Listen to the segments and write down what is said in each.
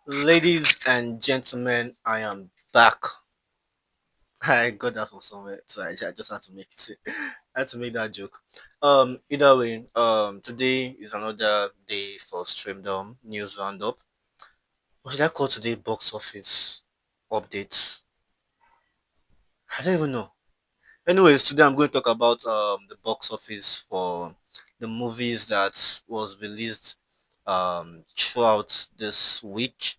Ladies and gentlemen, I am back. I got that from somewhere, so I just had to make it. I had to make that joke. Either way, today is another day for Streamdorm news roundup. What should I call today? Box office updates. I don't even know. Anyways, today I'm going to talk about the box office for the movies that was released throughout this week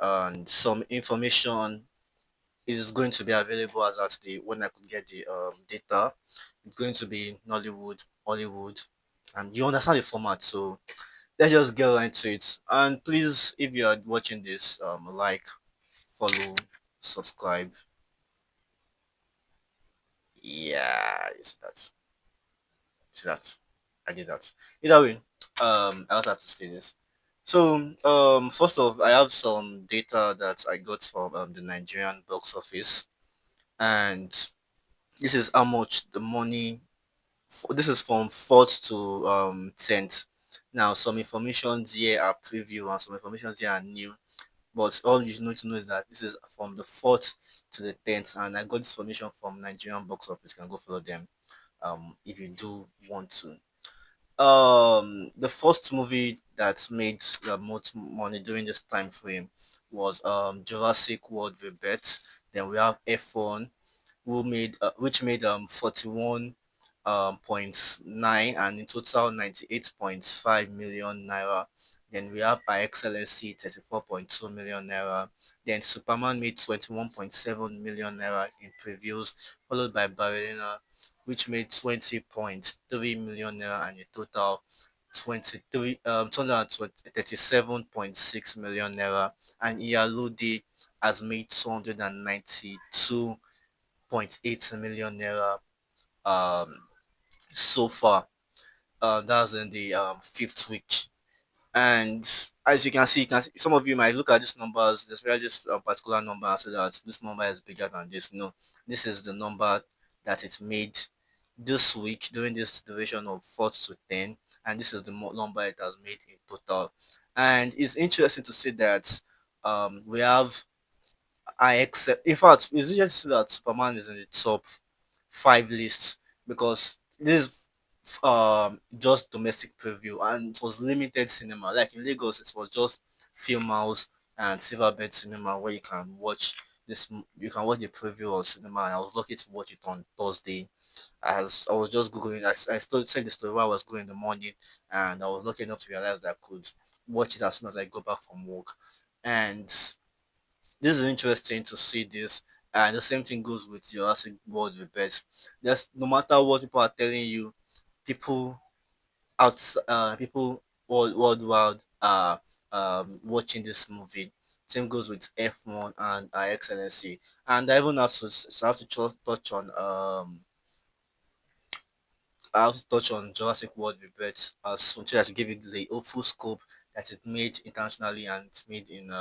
and some information is going to be available as at the when I could get the data. It's going to be Nollywood, Hollywood, and you understand the format. So let's just get right to it. And please, if you are watching this, like, follow, subscribe. Yeah, it's that. See that. I did that. Either way, I also have to say this. So, first off, I have some data that I got from the Nigerian box office, and this is how much the money. This is from 4th to 10th. Now, some informations here are preview and some informations here are new. But all you need to know is that this is from the 4th to the 10th, and I got this information from Nigerian box office. You can go follow them if you do want to. The first movie that made the most money during this time frame was Jurassic World Rebirth. Then we have F1, which made 41 point 9 and in total 98.5 million naira. Then we have our excellency 34.2 million naira. Then Superman made 21.7 million naira in previews, followed by Ballerina, which made 20.3 million naira and in total 237.6 million naira. And Iyalode has made 292.8 million naira um so far. That's in the fifth week. And as you can see, some of you might look at these numbers, especially this particular number, and say that this number is bigger than this. No, this is the number that it made this week during this duration of 4 to 10, and this is the number it has made in total. And it's interesting to see that we have I accept. In fact, it's just that Superman is in the top five list because this is just domestic preview and it was limited cinema. Like in Lagos, it was just Film House and Silverbed Cinema where you can watch you can watch the preview on cinema. And I was lucky to watch it on Thursday. As I was just googling, I still said the story while I was going in the morning, and I was lucky enough to realize that I could watch it as soon as I go back from work. And this is interesting to see this, and the same thing goes with Jurassic World Rebirth. Just no matter what people are telling you, people people worldwide are watching this movie. Same goes with F1 and Our Excellency, and I even have to touch on I have to touch on Jurassic World Rebirth as soon as I give it the full scope that it made internationally and it's made in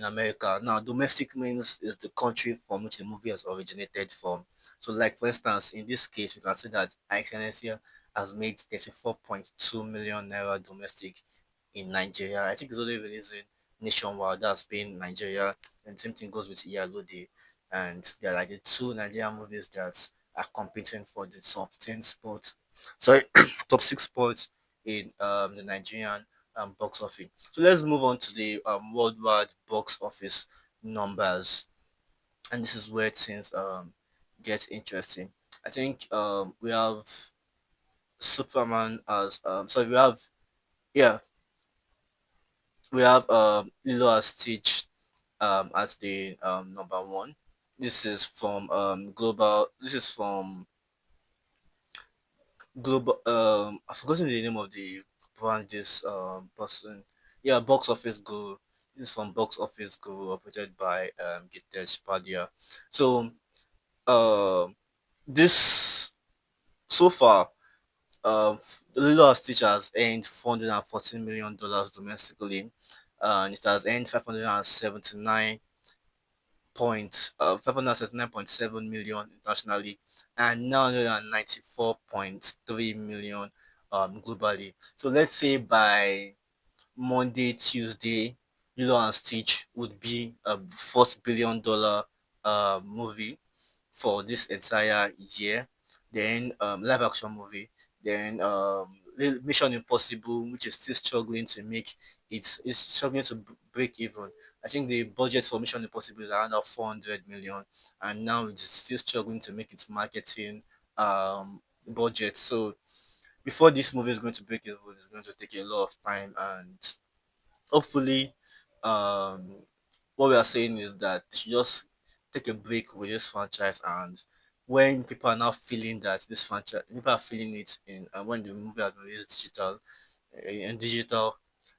America. Now, domestic means is the country from which the movie has originated from. So, like for instance, in this case, we can see that Excellencia has made 34.2 million naira domestic in Nigeria. I think it's only releasing nationwide. That's been Nigeria, and same thing goes with Iyalode. And they're like the two Nigerian movies that are competing for the top 10 spot. Sorry, top 6 spots in the Nigerian box office. So let's move on to the worldwide box office numbers, and this is where things get interesting. I think we have Superman as sorry we have yeah we have Lilo as Stitch as the number one. This is from global. This is from global. I've forgotten the name of the brand. This person, yeah, Box Office Go. This is from Box Office Go, operated by Gitesh Padia. So, this so far, Lilo and Stitch has earned $414 million domestically, and it has earned 579.7 million internationally and 994.3 million globally. So let's say by Monday, Tuesday. Lilo and Stitch would be a first $1 billion movie for this entire year. Then live action movie. Then Mission Impossible, which is still struggling to make it's struggling to break even. I think the budget for Mission Impossible is around 400 million, and now it's still struggling to make its marketing budget. So before this movie is going to break even, it's going to take a lot of time, and hopefully, um, what we are saying is that they should just take a break with this franchise, and when people are now feeling that this franchise, people are feeling it in when the movie has been released digital,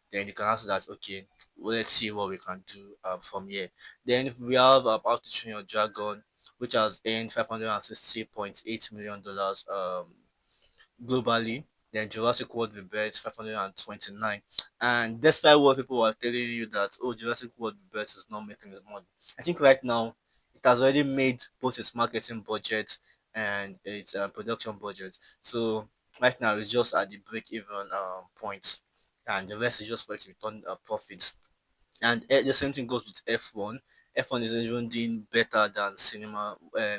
then you can answer that, okay, well, let's see what we can do from here. Then we have How to Train Your Dragon, which has earned $560.8 million globally. Then Jurassic World Rebirth 529. And despite what people were telling you that, oh, Jurassic World Rebirth is not making the money, I think right now it has already made both its marketing budget and its production budget. So right now it's just at the break even point, and the rest is just for it to return profits. And the same thing goes with F1. F1 is even doing better than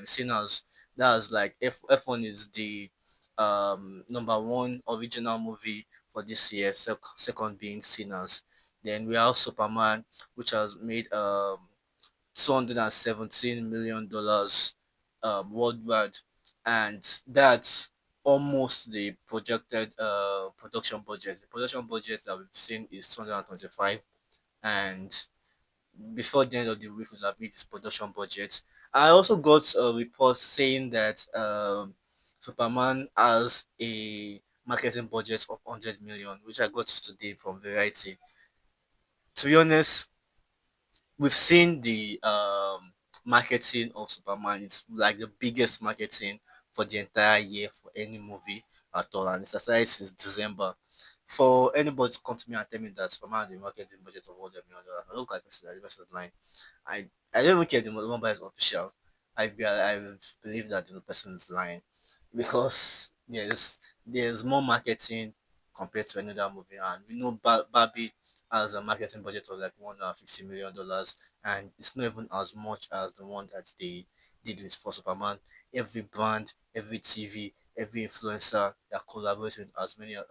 Sinners. That's like F1 is the number one original movie for this year, second being Sinners. Then we have Superman, which has made $217 million worldwide, and that's almost the projected production budget. The production budget that we've seen is 225, and before the end of the week, we'll have hit its production budget. I also got a report saying that Superman has a marketing budget of 100 million, which I got today from Variety. To be honest, we've seen the marketing of Superman. It's like the biggest marketing for the entire year for any movie at all, and it's started since December. For anybody to come to me and tell me that Superman has a marketing budget of $100 million, I look at this as the person's line. I I don't even care if the number is official. I would believe that the person is lying, because there's more marketing compared to another movie, and we know Barbie has a marketing budget of like $150 million, and it's not even as much as the one that they did with for Superman. Every brand, every TV, every influencer that collaborates with as many a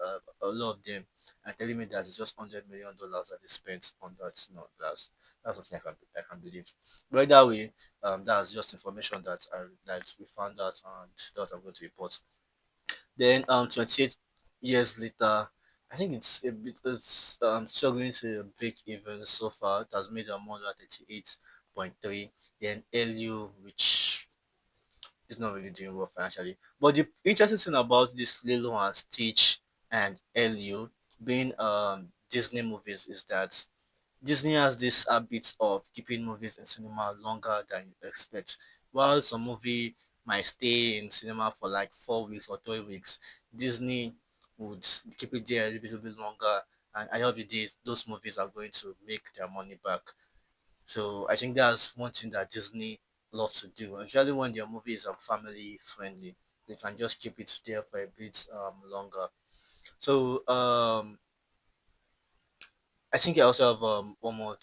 lot of them, and telling me that it's just $100 million that they spent on that. No, that's something I can believe. But either way, that's just information that we found out, and that I'm going to report. Then 28 years later, I think it's struggling to break even so far. It has made a more than 38.3. Then LU, which is not really doing well financially. But the interesting thing about this Lilo and Stitch and LU being Disney movies is that Disney has this habit of keeping movies in cinema longer than you expect. While some movie might stay in cinema for like 4 weeks or 3 weeks, Disney would keep it there a little bit longer. And at the end of the day, those movies are going to make their money back. So I think that's one thing that Disney loves to do. Especially when their movies are family friendly, they can just keep it there for a bit longer. So I think I also have one more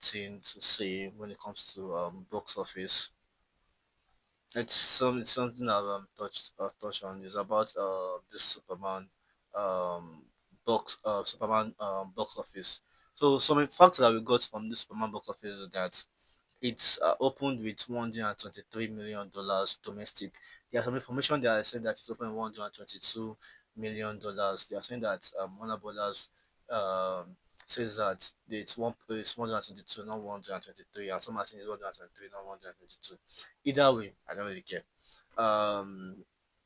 thing to say when it comes to box office. It's something I've touched on. Is about this Superman box office. So some facts that we got from this Superman box office is that it's opened with $123 million domestic. There's some information that are saying that it's opened $122 million. They are saying that Warner Brothers um, says that it's 122, not 123, and some are saying it's 123, not 122. Either way, I don't really care. Um,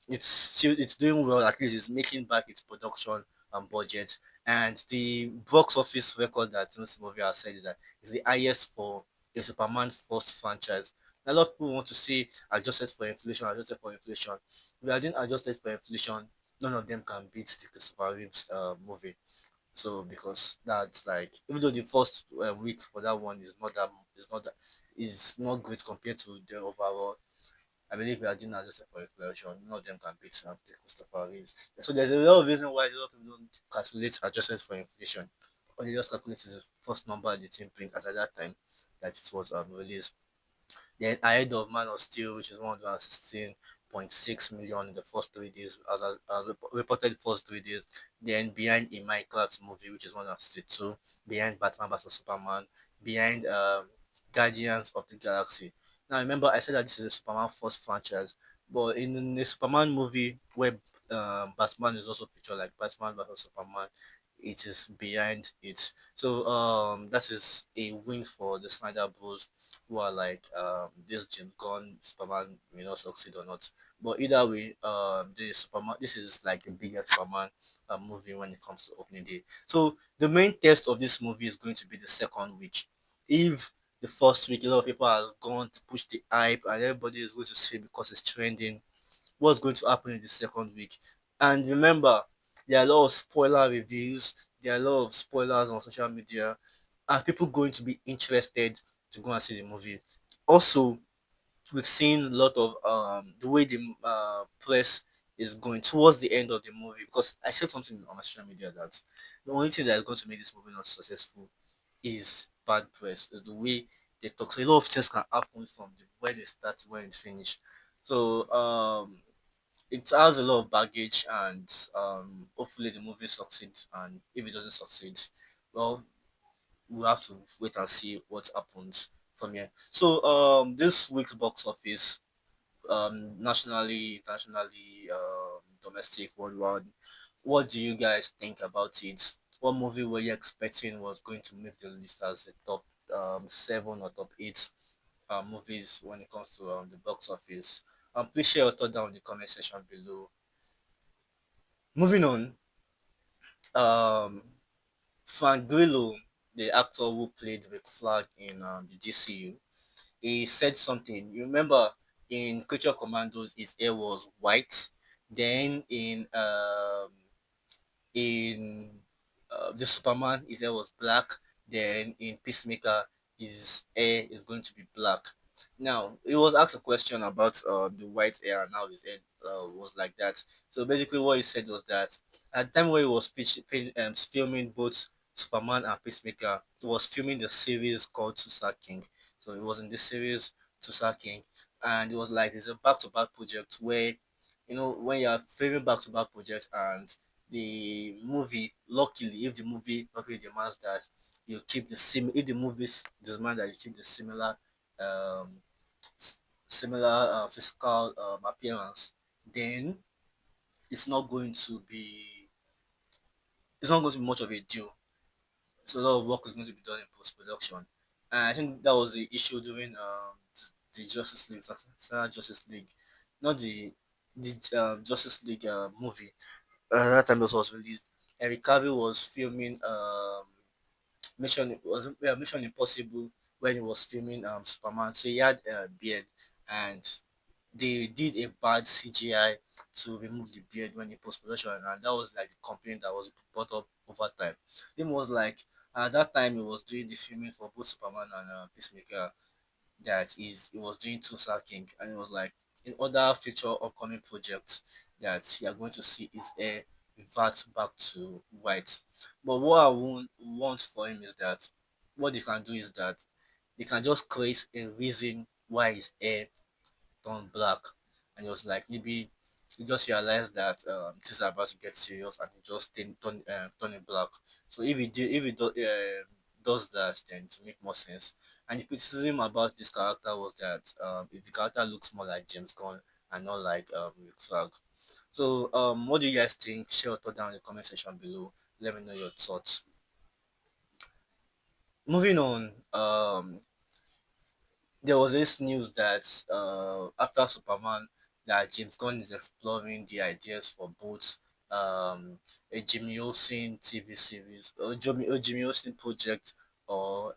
it's doing well. At least it's making back its production and budget. And the box office record that this movie has said is that it's the highest for a Superman first franchise. A lot of people want to say adjusted for inflation, adjusted for inflation. We are doing adjusted for inflation. None of them can beat the Christopher Reeves movie. So because that's like, even though the first week for that one is not great compared to the overall, I believe we are doing adjusted for inflation. None of them can beat the Christopher Reeves. So there's a lot of reason why a lot of people don't calculate adjusted for inflation. or they just calculate the first number the team print as at that time that it was released. Then ahead of Man of Steel, which is 116.6 million in the first 3 days, reported first 3 days. Then behind a Minecraft movie, which is 162, behind Batman vs Superman, behind Guardians of the Galaxy. Now remember, I said that this is a Superman first franchise, but in the Superman movie where Batman is also featured, like Batman vs Superman, it is behind it. So that is a win for the Snyder Bros, who are like this James Gunn Superman may not succeed or not. But either way, this is like the biggest Superman movie when it comes to opening day. So the main test of this movie is going to be the second week. If the first week a lot of people has gone to push the hype and everybody is going to see because it's trending, what's going to happen in the second week? And remember, there are a lot of spoiler reviews, there are a lot of spoilers on social media, and people going to be interested to go and see the movie. Also, we've seen a lot of the way the press is going towards the end of the movie, because I said something on my social media that the only thing that is going to make this movie not successful is bad press, is the way they talk. So a lot of things can happen from the where they start to where it finish. So it has a lot of baggage, and hopefully the movie succeeds. And if it doesn't succeed, well, we'll have to wait and see what happens from here. So this week's box office, nationally, internationally, domestic, worldwide, what do you guys think about it? What movie were you expecting was going to make the list as the top seven or top eight movies when it comes to the box office? Please share your thought down in the comment section below. Moving on, um, Frank Grillo, the actor who played Rick Flag in the DCU, he said something. You remember in Creature Commandos, his hair was white. Then in the Superman, his hair was black. Then in Peacemaker, his hair is going to be black. Now, he was asked a question about the white hair and how his hair was like that. So basically, what he said was that at the time when he was filming both Superman and Peacemaker, he was filming the series called Tusa King. So it was in the series Tusa King, and it was like it's a back-to-back project where, when you are filming back-to-back projects and the movie, luckily, if the movie luckily demands that you keep the same, if the movies demand that you keep the um similar physical appearance, then it's not going to be it's not going to be much of a deal. So a lot of work is going to be done in post production, and I think that was the issue during the Justice League, Justice League, not the Justice League movie. That time this was released. Henry Cavill was filming Mission Impossible when he was filming Superman. So he had a beard, and they did a bad CGI to remove the beard when in post production, and that was like the complaint that was brought up over time. Him was like, at that time he was doing the filming for both Superman and Peacemaker, that is he was doing Tulsa King, and it was like in other future upcoming projects that you are going to see his hair revert back to white. But what I want for him is that what they can do is that they can just create a reason why his hair turned black, and it was like maybe he just realized that things are about to get serious, and he just turn it black. So if he does that, then to make more sense. And the criticism about this character was that if the character looks more like James Gunn and not like Rick Flag. So what do you guys think? Share your thought down in the comment section below. Let me know your thoughts. Moving on, there was this news that after Superman, that James Gunn is exploring the ideas for both a Jimmy Olsen TV series, or Jimmy Olsen project, or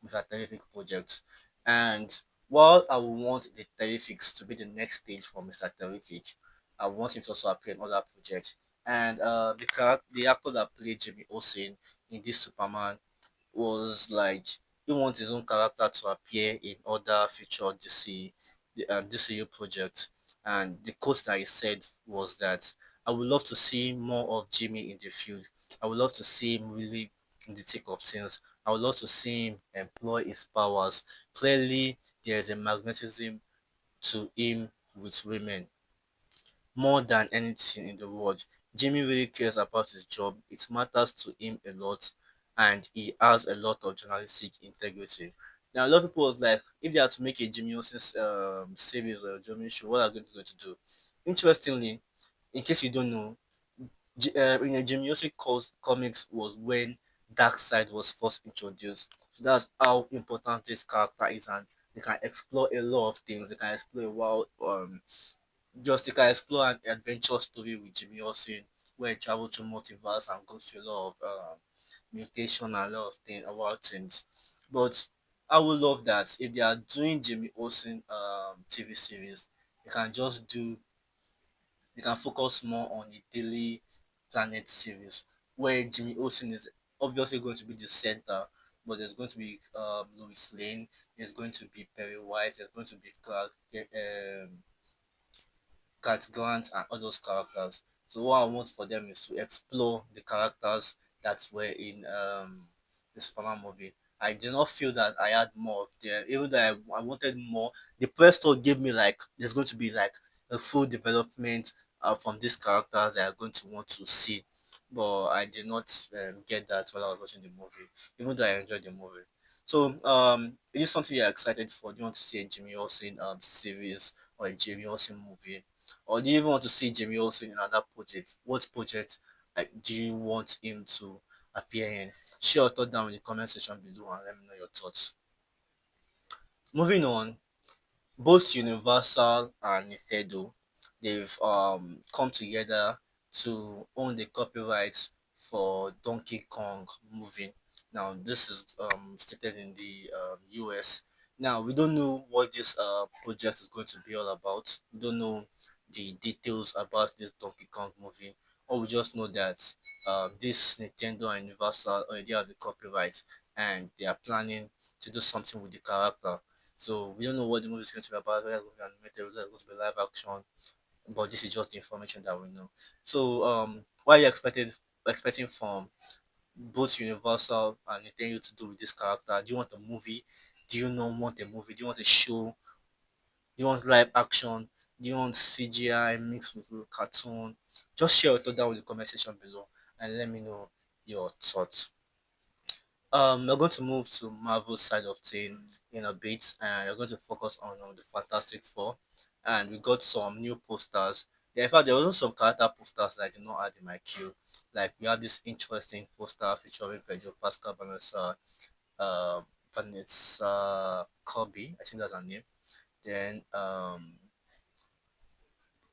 Mr. Terrific project. And while I would want the Terrifics to be the next stage for Mr. Terrific, I want him to also appear in other projects. And the actor that played Jimmy Olsen in this Superman was like he wants his own character to appear in other future DCU projects. And the quote that he said was that I would love to see more of Jimmy in the field. I would love to see him really in the thick of things. I would love to see him employ his powers. Clearly, there is a magnetism to him with women more than anything in the world. Jimmy really cares about his job. It matters to him a lot, and he has a lot of journalistic integrity. Now, a lot of people was like, if they had to make a Jimmy Olsen series or a Jimmy show, what are they going to do? Interestingly, in case you don't know, in a Jimmy Olsen comics was when Darkseid was first introduced. So that's how important this character is, and they can explore a lot of things. They can explore a wild just you can explore an adventure story with Jimmy Olsen where he travels through multiverse and goes through a lot of mutation and a lot of things about things. But I would love that if they are doing Jimmy Olsen TV series, they can just do they can focus more on the Daily Planet series where Jimmy Olsen is obviously going to be the center, but there's going to be Louis Lane, there's going to be Perry White, there's going to be Clark, Cat Grant and all those characters. So what I want for them is to explore the characters that were in the Superman movie. I did not feel that I had more of them, even though I wanted more. The press tour gave me like there's going to be like a full development from these characters that I'm going to want to see, but I did not get that while I was watching the movie, even though I enjoyed the movie. So is this something you're excited for? Do you want to see a Jimmy Olsen series or a Jimmy Olsen movie? Or do you even want to see Jamie Olsen in another project? What project like do you want him to appear in? Share your thought down in the comment section below and let me know your thoughts. Moving on, both Universal and Nintendo, they've come together to own the copyrights for Donkey Kong movie. Now this is stated in the US. Now we don't know what this project is going to be all about. We don't know the details about this Donkey Kong movie. Or we just know that this Nintendo and Universal already have the copyright and they are planning to do something with the character. So we don't know what the movie is going to be about, whether it's going to be animated, whether it's going to be live action, but this is just the information that we know. So what are you expecting from both Universal and Nintendo to do with this character? Do you want a movie? Do you not want a movie? Do you want a show? Do you want live action? Do you want CGI mixed with a cartoon? Just share your thought down in the comment section below and let me know your thoughts. We're going to move to Marvel side of thing in a bit, and we're going to focus on the Fantastic Four. And we got some new posters. Yeah, in fact, there was also some character posters that I did not add in my queue. Like we have this interesting poster featuring Pedro Pascal, Vanessa Kirby, I think that's her name. Then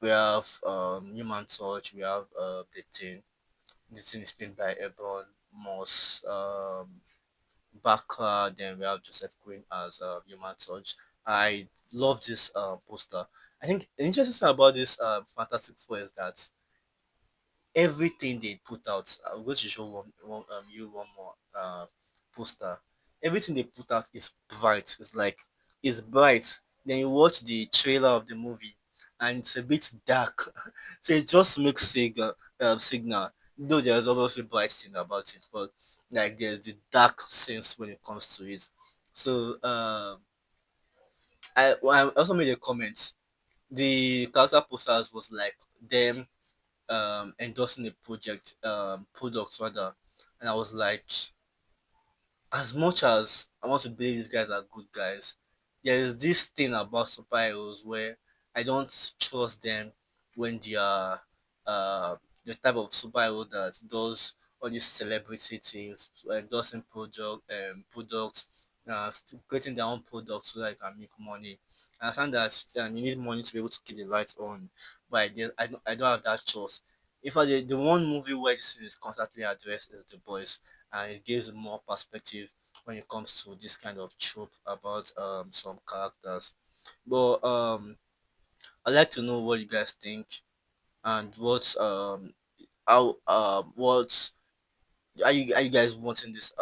we have Human Torch. We have the thing. The thing is played by Ebon Moss. Baka, then we have Joseph Quinn as Human Touch. I love this poster. I think the interesting thing about this Fantastic Four is that everything they put out, I'm going to show you one more poster. Everything they put out is bright. It's like it's bright. Then you watch the trailer of the movie, and it's a bit dark. So it just makes signal. Though there's obviously bright thing about it, but like there's the dark sense when it comes to it. So I also made a comment. The character posters was like them endorsing a product rather, and I was like, as much as I want to believe these guys are good guys, there is this thing about superheroes where I don't trust them when they are the type of superhero that does all these celebrity things, endorsing products, creating their own products so that they can make money. I understand that you need money to be able to keep the lights on, but I don't have that trust. In fact, the one movie where this is constantly addressed is The Boys, and it gives more perspective when it comes to this kind of trope about some characters. But I'd like to know what you guys think and what are you guys wanting this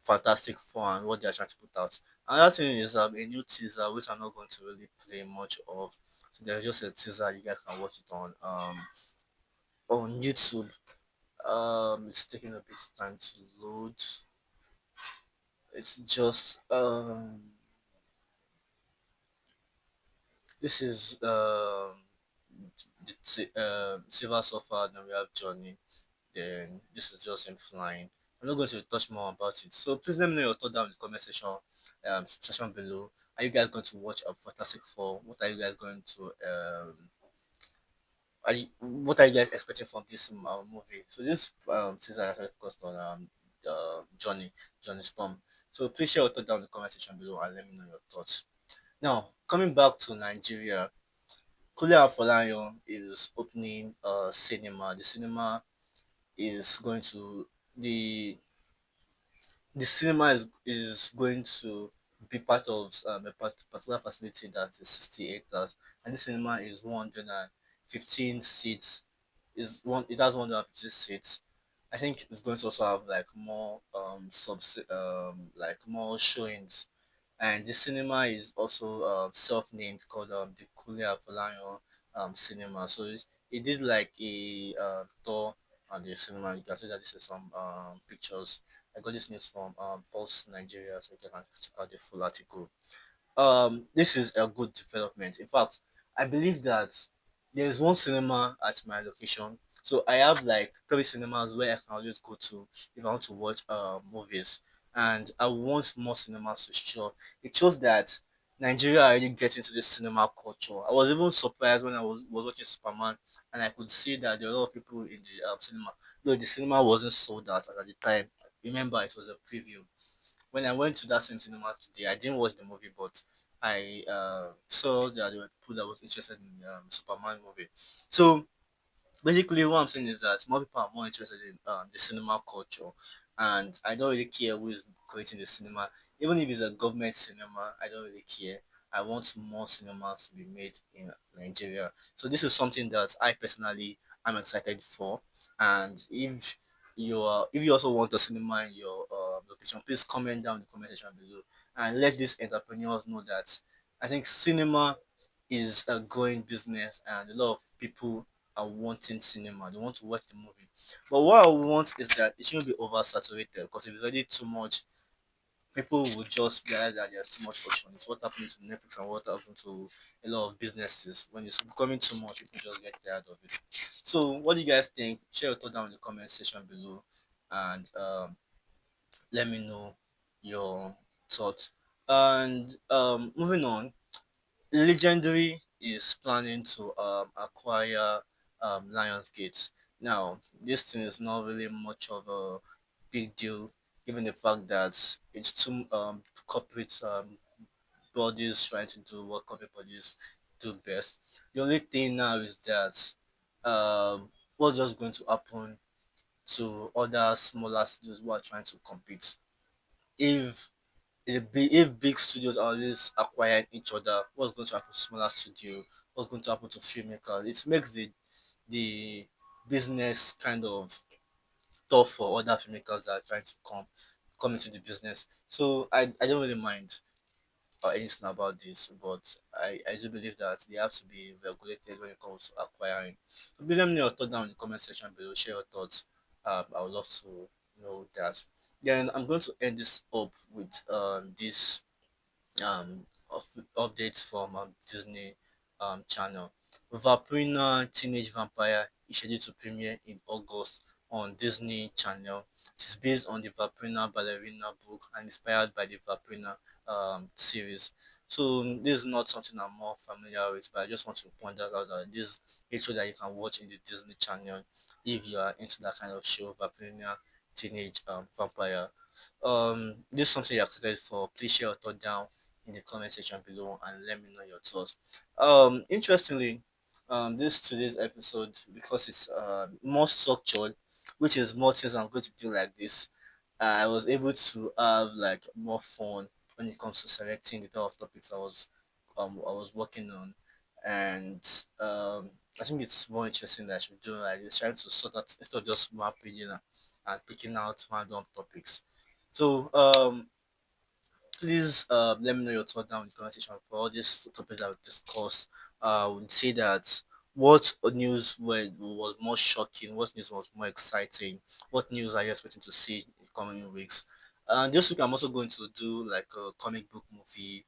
Fantastic Four and what they're trying to put out. Another thing is a new teaser which I'm not going to really play much of. So there's just a teaser you guys can watch it on YouTube. It's taking a bit of time to load. It's just this is Silver Surfer, then we have Johnny. Then this is just him flying. I'm not going to touch more about it. So please let me know your thought down in the comment section below. Are you guys going to watch Fantastic Four? What are you guys going to what are you guys expecting from this movie? So this season actually focused on Johnny Storm. So please share your thought down in the comment section below and let me know your thoughts. Now coming back to Nigeria, Kule Afolayan is opening a cinema. The cinema is going to the the cinema is going to be part of particular facility that is 60 acres, and this cinema is 115 seats. Is one It has 150 seats. I think it's going to also have like more like more showings, and the cinema is also self-named, called the Kulia Afolayan cinema. So it did like a tour on the cinema. You can see that this is some pictures. I got this news from Pulse Nigeria, so you can check out the full article. This is a good development. In fact, I believe that there's one cinema at my location. So I have like 3 cinemas where I can always go to if I want to watch movies. And I want more cinemas to show. It shows that Nigeria are really getting into this cinema culture. I was even surprised when I was watching Superman and I could see that there were a lot of people in the cinema. Though the cinema wasn't sold out at the time. Remember, it was a preview. When I went to that same cinema today, I didn't watch the movie, but I saw that there were people that was interested in the Superman movie. So basically, what I'm saying is that more people are more interested in the cinema culture, and I don't really care who is creating the cinema. Even if it's a government cinema, I don't really care. I want more cinemas to be made in Nigeria. So this is something that I personally am excited for. And if you also want a cinema in your location, please comment down in the comment section below and let these entrepreneurs know that I think cinema is a growing business and a lot of people are wanting cinema. They want to watch the movie. But what I want is that it shouldn't be oversaturated, because if it's already too much, people will just realize that there's too much option. It's what happened to Netflix and what happened to a lot of businesses. When it's becoming too much, people just get tired of it. So what do you guys think? Share your thought down in the comment section below and let me know your thoughts. And moving on, Legendary is planning to acquire Lionsgate. Now, this thing is not really much of a big deal, given the fact that it's two corporate bodies trying to do what corporate bodies do best. The only thing now is that what's just going to happen to other smaller studios who are trying to compete. If if big studios are always acquiring each other, what's going to happen to smaller studio? What's going to happen to filmmakers? It makes the business kind of tough for other filmmakers that are trying to come into the business. So I don't really mind anything about this, but I do believe that they have to be regulated when it comes to acquiring. So please let me know your thoughts down in the comment section below. Share your thoughts. I would love to know that. Then I'm going to end this up with this of updates from Disney channel. Vampirina Teenage Vampire is scheduled to premiere in August on Disney Channel. It is based on the Vampirina Ballerina book and inspired by the Vampirina series. So this is not something I'm more familiar with, but I just want to point that out that this is a show that you can watch in the Disney Channel if you are into that kind of show, Vampirina Teenage Vampire. This is something you're excited for. Please share your thought down in the comment section below and let me know your thoughts. Interestingly, this today's episode, because it's more structured, which is more things I'm going to do like this, I was able to have like more fun when it comes to selecting the type of topics I was working on, and I think it's more interesting that I should do like this, trying to sort out instead of just mapping and picking out random topics. So please let me know your thoughts down in the comment section for all these topics that we discussed. I would say that what news was more shocking, what news was more exciting, what news are you expecting to see in coming weeks. And this week I'm also going to do like a comic book movie